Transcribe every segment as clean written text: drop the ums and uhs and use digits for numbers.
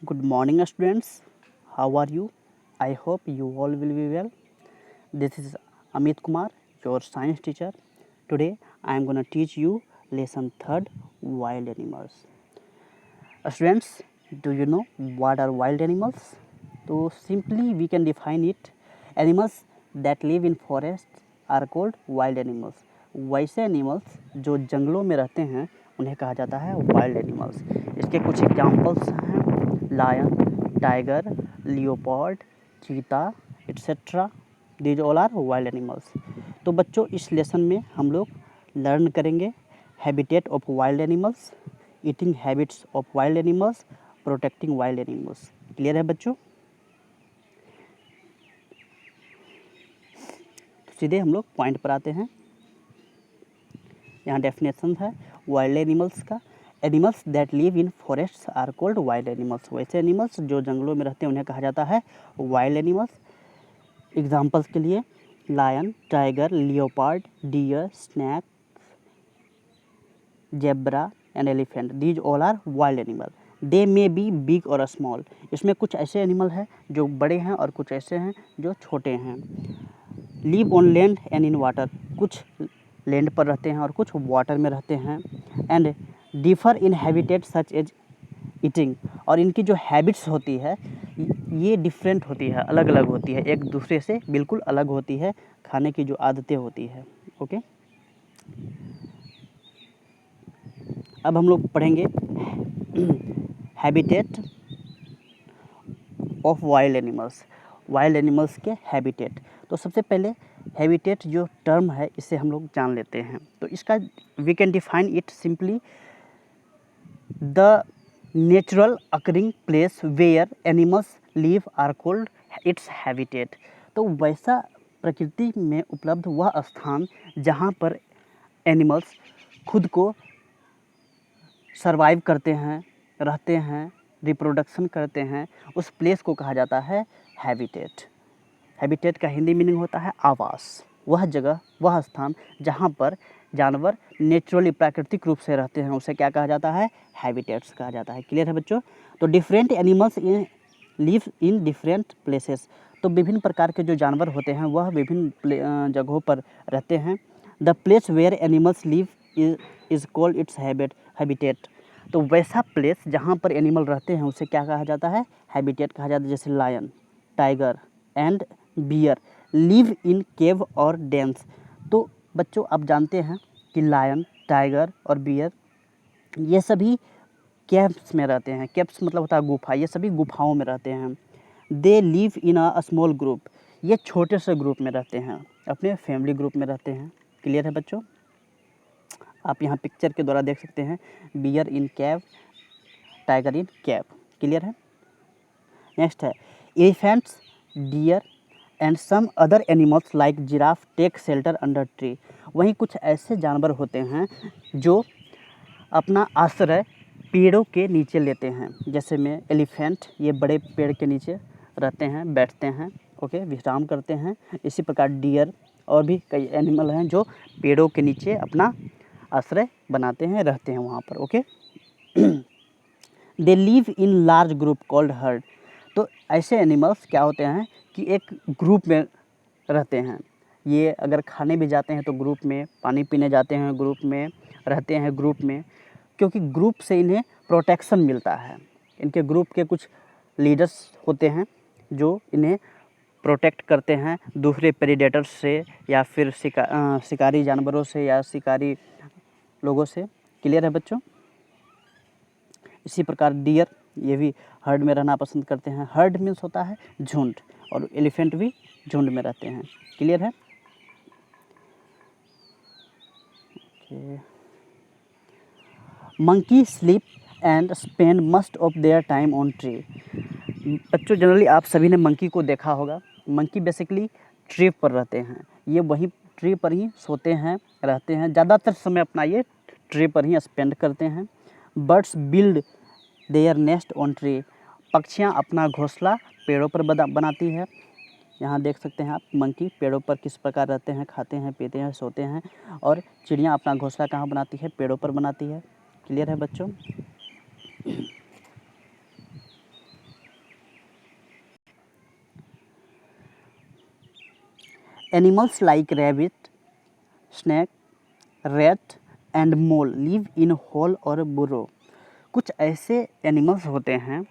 Good morning, students. How are you? I hope you all will be well. This is Amit Kumar, your science teacher. Today, I am going to teach you lesson third, wild animals. Students, do you know what are wild animals? So simply we can define it. Animals that live in forests are called wild animals. वैसे animals जो जंगलों में रहते हैं उन्हें कहा जाता है वाइल्ड एनिमल्स. इसके कुछ एग्जांपल्स हैं lion, tiger, leopard, cheetah etcetera. These all are wild animals. तो बच्चों इस लेसन में हम लोग लर्न करेंगे habitat of wild animals, eating habits of wild animals, protecting wild animals. Clear है बच्चों? तो सीधे हम लोग पॉइंट पर आते हैं. यहाँ डेफिनेशन है वाइल्ड एनिमल्स का. Animals that live in forests are called wild animals. वैसे एनिमल्स जो जंगलों में रहते हैं उन्हें कहा जाता है वाइल्ड एनिमल्स. एग्जाम्पल्स के लिए lion, tiger, leopard, deer, snake, zebra and elephant. These all are wild animal. They may be big और स्मॉल. इसमें कुछ ऐसे एनिमल हैं जो बड़े हैं और कुछ ऐसे हैं जो छोटे हैं. Live on land and in water. कुछ लैंड पर रहते हैं और कुछ वाटर में रहते हैं. And differ in habitat such as eating. और इनकी जो हैबिट्स होती है ये डिफरेंट होती है, अलग अलग होती है, एक दूसरे से बिल्कुल अलग होती है. खाने की जो आदतें होती है. ओके, अब हम लोग पढ़ेंगे habitat of wild animals. Wild animals के हैबिटेट. तो सबसे पहले हैबिटेट जो टर्म है इसे हम लोग जान लेते हैं. तो इसका we can define it simply the natural occurring place where animals live are called its habitat. तो वैसा प्रकृति में उपलब्ध वह स्थान जहाँ पर एनिमल्स खुद को सर्वाइव करते हैं, रहते हैं, रिप्रोडक्शन करते हैं, उस प्लेस को कहा जाता है हैबिटेट. हैबिटेट का हिंदी मीनिंग होता है आवास. वह जगह, वह स्थान जहाँ पर जानवर नेचुरली प्राकृतिक रूप से रहते हैं उसे क्या कहा जाता है? हैबिटेट्स कहा जाता है. क्लियर है बच्चों? तो different animals live in different places. तो विभिन्न प्रकार के जो जानवर होते हैं वह विभिन्न जगहों पर रहते हैं. The place where animals live is called its habitat. तो वैसा प्लेस जहाँ पर एनिमल रहते हैं उसे क्या कहा जाता है? हैबिटेट कहा जाता है. जैसे lion, tiger and bear live in cave और डेंस. तो बच्चों आप जानते हैं कि लायन, टाइगर और बियर ये सभी केव्स में रहते हैं. केव्स मतलब होता है गुफा. ये सभी गुफाओं में रहते हैं. They live in a small group. ये छोटे से ग्रुप में रहते हैं, अपने फैमिली ग्रुप में रहते हैं. क्लियर है बच्चों? आप यहाँ पिक्चर के द्वारा देख सकते हैं bear in cave, tiger in cave. Clear है? नेक्स्ट है elephants, deer and some other animals like giraffe take shelter under tree. वहीं कुछ ऐसे जानवर होते हैं जो अपना आश्रय पेड़ों के नीचे लेते हैं. जैसे में एलिफेंट, ये बड़े पेड़ के नीचे रहते हैं, बैठते हैं, ओके, विश्राम करते हैं. इसी प्रकार डियर और भी कई एनिमल हैं जो पेड़ों के नीचे अपना आश्रय बनाते हैं, रहते हैं वहाँ पर. Okay, they live in large group called heard. तो ऐसे एनिमल्स क्या होते हैं कि एक ग्रुप में रहते हैं. ये अगर खाने भी जाते हैं तो ग्रुप में, पानी पीने जाते हैं ग्रुप में, रहते हैं ग्रुप में, क्योंकि ग्रुप से इन्हें प्रोटेक्शन मिलता है. इनके ग्रुप के कुछ लीडर्स होते हैं जो इन्हें प्रोटेक्ट करते हैं दूसरे प्रेडेटर्स से या फिर शिकारी जानवरों से या शिकारी लोगों से. क्लियर है बच्चों? इसी प्रकार डियर ये भी हर्ड में रहना पसंद करते हैं. हर्ड मीन्स होता है झुंड, और एलिफेंट भी झुंड में रहते हैं. क्लियर है? Monkey sleep and spend must of their time on tree. बच्चों जनरली आप सभी ने मंकी को देखा होगा. मंकी बेसिकली ट्री पर रहते हैं. ये वहीं ट्री पर ही सोते हैं, रहते हैं, ज़्यादातर समय अपना ये ट्री पर ही स्पेंड करते हैं. Birds build their nest on tree. पक्षियाँ अपना घोंसला पेड़ों पर बनाती है. यहाँ देख सकते हैं आप मंकी पेड़ों पर किस प्रकार रहते हैं, खाते हैं, पीते हैं, सोते हैं. और चिड़ियाँ अपना घोंसला कहाँ बनाती है? पेड़ों पर बनाती है. क्लियर है बच्चों? Animals like rabbit, snake, rat and mole live in hole और बुरो। कुछ ऐसे एनिमल्स होते हैं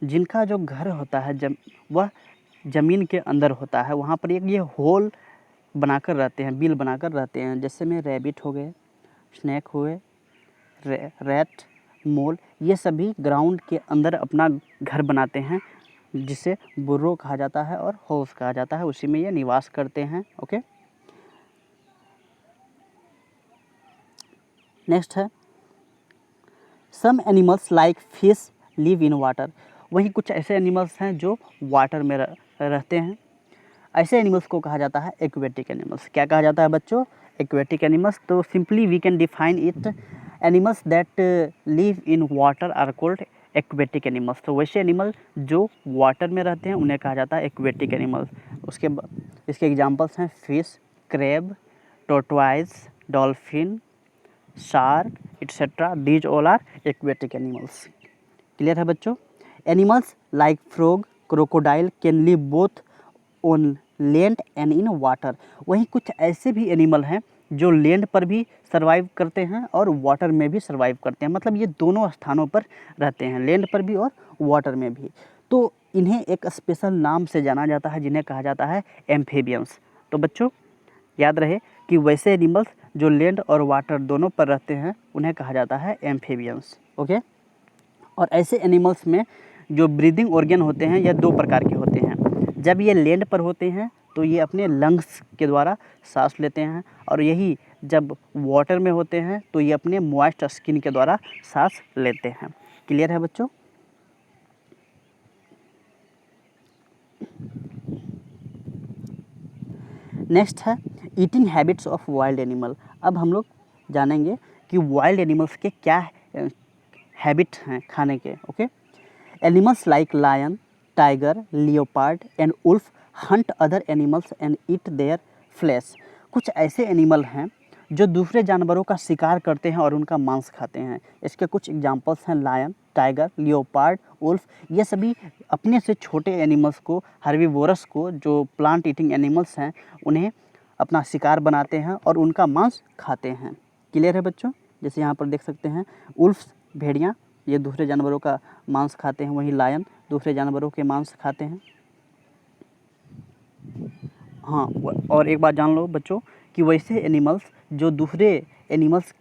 जिनका जो घर होता है वह ज़मीन के अंदर होता है, वहाँ पर एक ये होल बनाकर रहते हैं, बिल बनाकर रहते हैं। जैसे में रैबिट हो गए, स्नेक हुए, रैट, मोल, ये सभी ग्राउंड के अंदर अपना घर बनाते हैं, जिसे बुर्रो कहा जाता है और होल्स कहा जाता है, उसी में ये निवास करते हैं। ओके, नेक्स्ट है some animals like fish live in water. वहीं कुछ ऐसे एनिमल्स हैं जो वाटर में रहते हैं। ऐसे एनिमल्स को कहा जाता है एक्वेटिक एनिमल्स। क्या कहा जाता है बच्चों? Aquatic animals. तो simply we can define it, animals that live in water are called aquatic animals. तो वैसे एनिमल जो वाटर में रहते हैं उन्हें कहा जाता है एक्वेटिक एनिमल्स। इसके एग्जांपल्स हैं fish, crab, tortoise, dolphin, shark etcetera. These all are aquatic animals. Clear है बच्चों? Animals like frog, crocodile can live both on land and in water. वहीं कुछ ऐसे भी एनिमल हैं जो लैंड पर भी सर्वाइव करते हैं और वाटर में भी सर्वाइव करते हैं। मतलब ये दोनों स्थानों पर रहते हैं, लैंड पर भी और वाटर में भी। तो इन्हें एक स्पेशल नाम से जाना जाता है जिन्हें कहा जाता है एम्फीबियंस। तो बच्चों याद रहे कि वैसे एनिमल्स जो लैंड और वाटर दोनों पर रहते हैं उन्हें कहा जाता है एम्फीबियंस। ओके, और ऐसे एनिमल्स में जो ब्रीदिंग ऑर्गन होते हैं यह दो प्रकार के होते हैं। जब ये लैंड पर होते हैं तो ये अपने लंग्स के द्वारा सांस लेते हैं, और यही जब वाटर में होते हैं तो ये अपने मॉइस्ट स्किन के द्वारा सांस लेते हैं। क्लियर है बच्चों? नेक्स्ट है eating habits of wild animal. अब हम लोग जानेंगे कि वाइल्ड एनिमल्स के क्या हैबिट हैं खाने के। Okay, animals like lion, tiger, leopard and wolf hunt other animals and eat their flesh. कुछ ऐसे एनिमल हैं जो दूसरे जानवरों का शिकार करते हैं और उनका मांस खाते हैं। इसके कुछ एग्जांपल्स हैं लायन, टाइगर, लियोपार्ड, उल्फ। ये सभी अपने से छोटे एनिमल्स को, हर्बीवोरस को, जो प्लांट ईटिंग एनिमल्स हैं, उन्हें अपना शिकार बनाते हैं और उनका मांस खाते हैं। क्लियर है बच्चों? जैसे यहाँ पर देख सकते हैं उल्फ, भेड़िया, ये दूसरे जानवरों का मांस खाते हैं। वहीं लायन दूसरे जानवरों के मांस खाते हैं। हाँ, और एक बात जान लो बच्चों कि वैसे एनिमल्स जो दूसरे एनिमल्स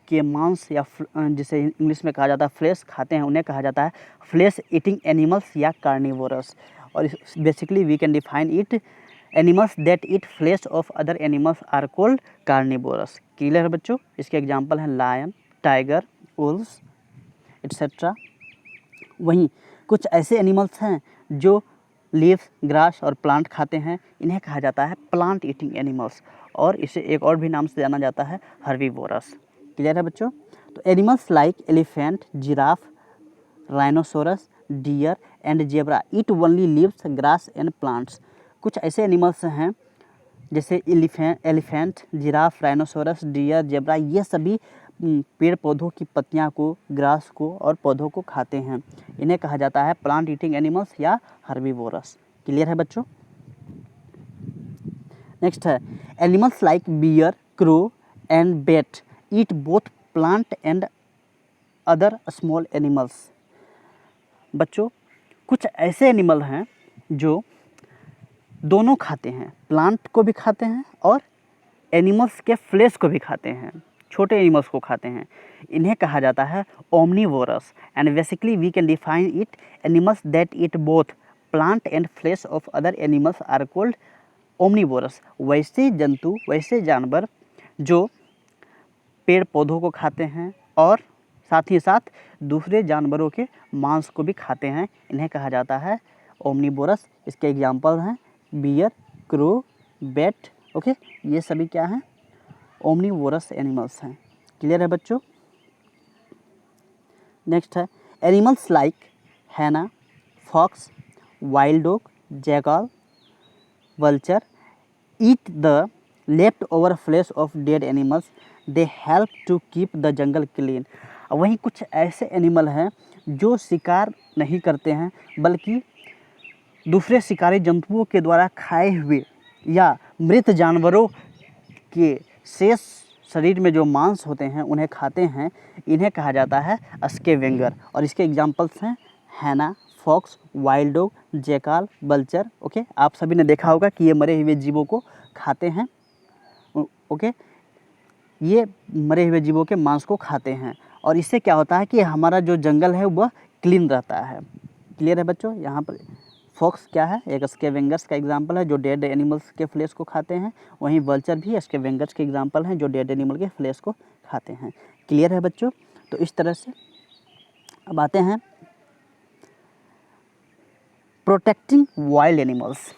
के मांस या जिसे इंग्लिश में कहा जाता है फ्लेश खाते हैं, उन्हें कहा जाता है फ्लेश ईटिंग एनिमल्स या कार्निवोरस। और basically we can define it, animals that eat flesh of other animals are called carnivorous. Clear है बच्चों? इसके एग्जाम्पल हैं लायन, टाइगर, वुल्व्स एटसेट्रा। वहीं कुछ ऐसे एनिमल्स हैं जो लीव्स, ग्रास और प्लांट खाते हैं, इन्हें कहा जाता है प्लांट ईटिंग एनिमल्स, और इसे एक और भी नाम से जाना जाता है हर्बीवोरस। क्लियर है बच्चों? तो animals like elephant, giraffe, rhinoceros, deer and zebra eat only leaves, grass and plants. कुछ ऐसे एनिमल्स हैं जैसे elephant, giraffe, rhinoceros, deer, zebra, ये सभी पेड़ पौधों की पत्तियां को, ग्रास को और पौधों को खाते हैं। इन्हें कहा जाता है प्लांट ईटिंग एनिमल्स या हर्बीवोरस। क्लियर है बच्चों? नेक्स्ट है animals like bear, crow and bat eat both plant and other small animals. बच्चों कुछ ऐसे एनिमल हैं जो दोनों खाते हैं, प्लांट को भी खाते हैं और एनिमल्स के फ्लेश को भी खाते हैं, छोटे एनिमल्स को खाते हैं। इन्हें कहा जाता है omnivorous. And basically we can define it, animals that eat both plant and flesh of other animals are called omnivorous. वैसे जंतु, वैसे जानवर जो पेड़ पौधों को खाते हैं और साथ ही साथ दूसरे जानवरों के मांस को भी खाते हैं, इन्हें कहा जाता है ओमनीवोरस। इसके एग्जाम्पल हैं बियर, क्रो, बैट। ओके, ये सभी क्या हैं? ओमनीवोरस एनिमल्स हैं। क्लियर है बच्चों? नेक्स्ट है animals like hyena, fox, wild dog, jackal, vulture eat the left over flesh of dead animals, they help to keep the jungle clean. वहीं कुछ ऐसे एनिमल हैं जो शिकार नहीं करते हैं बल्कि दूसरे शिकारी जंतुओं के द्वारा खाए हुए या मृत जानवरों के शेष शरीर में जो मांस होते हैं उन्हें खाते हैं, इन्हें कहा जाता है स्केवेंगर। और इसके एग्जाम्पल्स हैं hyena, fox, wild dog, jackal, vulture. Okay, आप सभी ने देखा होगा कि ये मरे हुए जीवों को खाते हैं। ओके, ये मरे हुए जीवों के मांस को खाते हैं और इससे क्या होता है कि हमारा जो जंगल है वह क्लीन रहता है। क्लियर है बच्चों? यहाँ पर फॉक्स क्या है? एक स्केवेंगर्स का एग्जांपल है जो डेड एनिमल्स के फ्लेश को खाते हैं। वहीं वल्चर भी स्केवेंगर्स के एग्जांपल हैं जो डेड एनिमल के फ्लेश को खाते हैं। क्लियर है बच्चों? तो इस तरह से अब आते हैं प्रोटेक्टिंग वाइल्ड एनिमल्स।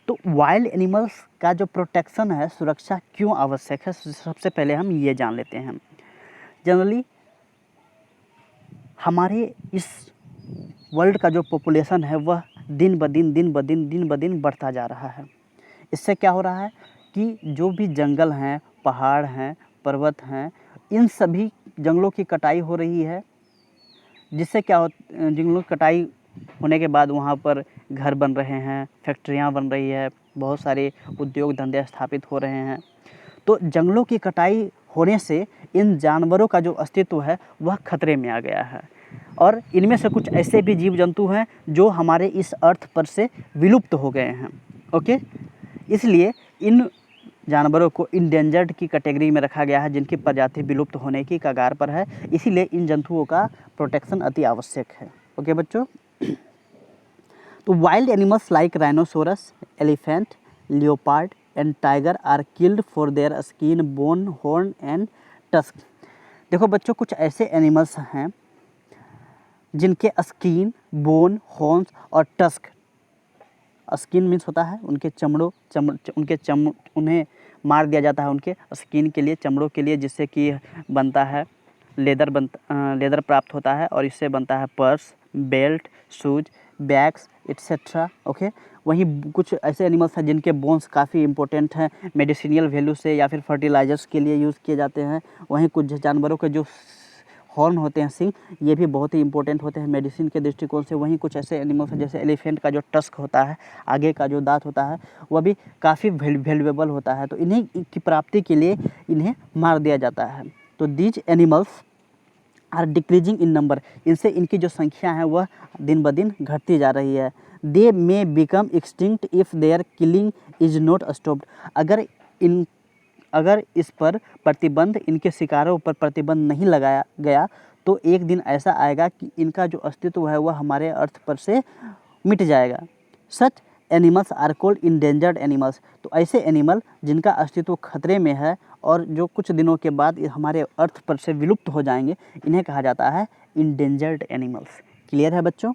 तो वाइल्ड एनिमल्स का जो प्रोटेक्शन है, सुरक्षा क्यों आवश्यक है, सबसे पहले हम ये जान लेते हैं। जनरली हमारे इस वर्ल्ड का जो पॉपुलेशन है वह दिन ब दिन बढ़ता जा रहा है। इससे क्या हो रहा है कि जो भी जंगल हैं, पहाड़ हैं, पर्वत हैं, इन सभी जंगलों की कटाई हो रही है, जिससे क्या हो, जंगलों की कटाई होने के बाद वहाँ पर घर बन रहे हैं, फैक्ट्रियाँ बन रही है, बहुत सारे उद्योग धंधे स्थापित हो रहे हैं। तो जंगलों की कटाई होने से इन जानवरों का जो अस्तित्व है वह खतरे में आ गया है और इनमें से कुछ ऐसे भी जीव जंतु हैं जो हमारे इस अर्थ पर से विलुप्त हो गए हैं। ओके, इसलिए इन जानवरों को इंडेंजर्ड की कैटेगरी में रखा गया है, जिनकी प्रजाति विलुप्त होने की कगार पर है। इसीलिए इन जंतुओं का प्रोटेक्शन अति आवश्यक है। ओके बच्चों, तो wild animals like rhinoceros, elephant, leopard and tiger are killed for their skin, bone, horn and tusk. देखो बच्चों, कुछ ऐसे एनिमल्स हैं जिनके स्किन, बोन, हॉर्न्स और टस्क, स्किन मीन्स होता है उनके उन्हें मार दिया जाता है उनके स्किन के लिए, चमड़ों के लिए, जिससे कि बनता है लेदर प्राप्त होता है और इससे बनता है purse, belt, shoes, bags etcetera. Okay, वहीं कुछ ऐसे एनिमल्स हैं जिनके बोन्स काफ़ी इंपॉर्टेंट हैं, मेडिसिनियल वैल्यू से या फिर फर्टिलाइजर्स के लिए यूज़ किए जाते हैं। वहीं कुछ जानवरों के जो हॉर्न होते हैं, सिंग, ये भी बहुत ही इंपॉर्टेंट होते हैं मेडिसिन के दृष्टिकोण से। वहीं कुछ ऐसे एनिमल्स हैं जैसे एलिफेंट का जो टस्क होता है, आगे का जो दांत होता है, वह भी काफ़ी वैल्यूएबल होता है। तो इन्हीं की प्राप्ति के लिए इन्हें मार दिया जाता है। तो these animals are decreasing in number, इनसे इनकी जो संख्या है वह दिन ब दिन घटती जा रही है। They may become extinct if their killing is not stopped. अगर इस पर प्रतिबंध, इनके शिकारों पर प्रतिबंध नहीं लगाया गया तो एक दिन ऐसा आएगा कि इनका जो अस्तित्व है वह हमारे अर्थ पर से मिट जाएगा। Such animals are called endangered animals. तो ऐसे एनिमल जिनका अस्तित्व खतरे में है और जो कुछ दिनों के बाद हमारे अर्थ पर से विलुप्त हो जाएंगे, इन्हें कहा जाता है इंडेंजर्ड एनिमल्स। क्लियर है बच्चों?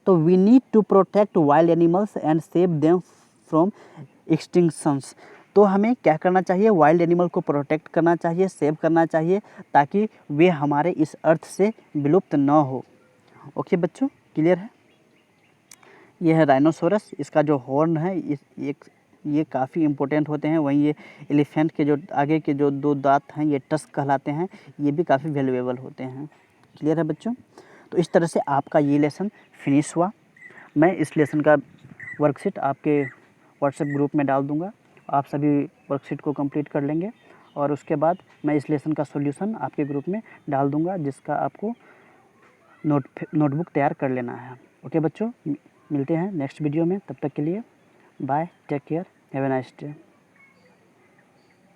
तो we need to protect wild animals and save them from extinctions. तो हमें क्या करना चाहिए? वाइल्ड एनिमल को प्रोटेक्ट करना चाहिए, सेव करना चाहिए, ताकि वे हमारे इस अर्थ से विलुप्त न हो। ओके बच्चों, क्लियर है? ये है राइनोसोरस, इसका जो हॉर्न है ये काफ़ी इंपॉर्टेंट होते हैं। वहीं ये एलिफेंट के जो आगे के जो दो दांत हैं ये टस्क कहलाते हैं, ये भी काफ़ी वैल्यूएबल होते हैं। क्लियर है बच्चों? तो इस तरह से आपका ये लेसन फिनिश हुआ। मैं इस लेसन का वर्कशीट आपके व्हाट्सएप ग्रुप में डाल दूँगा, आप सभी वर्कशीट को कंप्लीट कर लेंगे और उसके बाद मैं इस लेसन का सॉल्यूशन आपके ग्रुप में डाल दूँगा, जिसका आपको नोटबुक तैयार कर लेना है। ओके बच्चों, मिलते हैं नेक्स्ट वीडियो में, तब तक के लिए bye, take care, have a nice day.